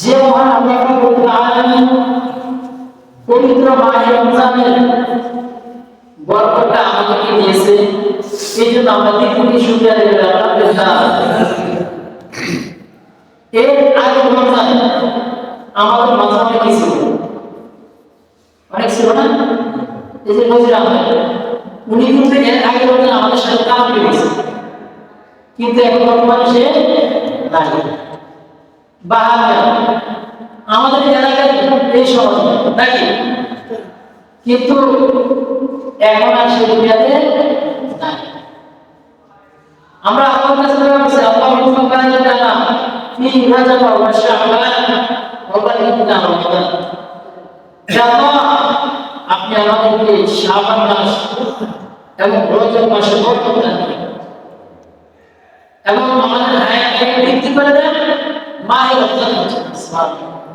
যে মহান আল্লাহ রাব্বুল আলামিন পবিত্র মাহে রমজানের বরকতটা আমাদেরকে দিয়েছে, এই জন্য আমরা দিনটি শুকরিয়া আলহামদুলিল্লাহ। এর আগে রমজান আমাদের মাঝে অনেক কিছু অনেক ছিল না, এই যে নজির আহমেদ উনি কিন্তু এর আগে রমজান আমাদের সাথে কাজ করেছে, কিন্তু এখন বর্তমানে সে নাই। বাহাদুর আমাদের এলাকায় এই সমাজ নাকি, কিন্তু এখন আর সে দুনিয়াতে নাই। আমরা আল্লাহর কাছে দোয়া করছি, আল্লাহ সুবহানাহু ওয়া তাআলা ফি রাজাব ওয়া শাবান ওয়া বাল্লিগনা রমাদান। ইয়া আল্লাহ, আপনি আমাদেরকে শাবান মাস এবং রজব মাসে বরকত দান করুন এবং আমাদের হায়াতকে বৃদ্ধি করে দেন। মাহে রমজান। সুবহানাল্লাহ।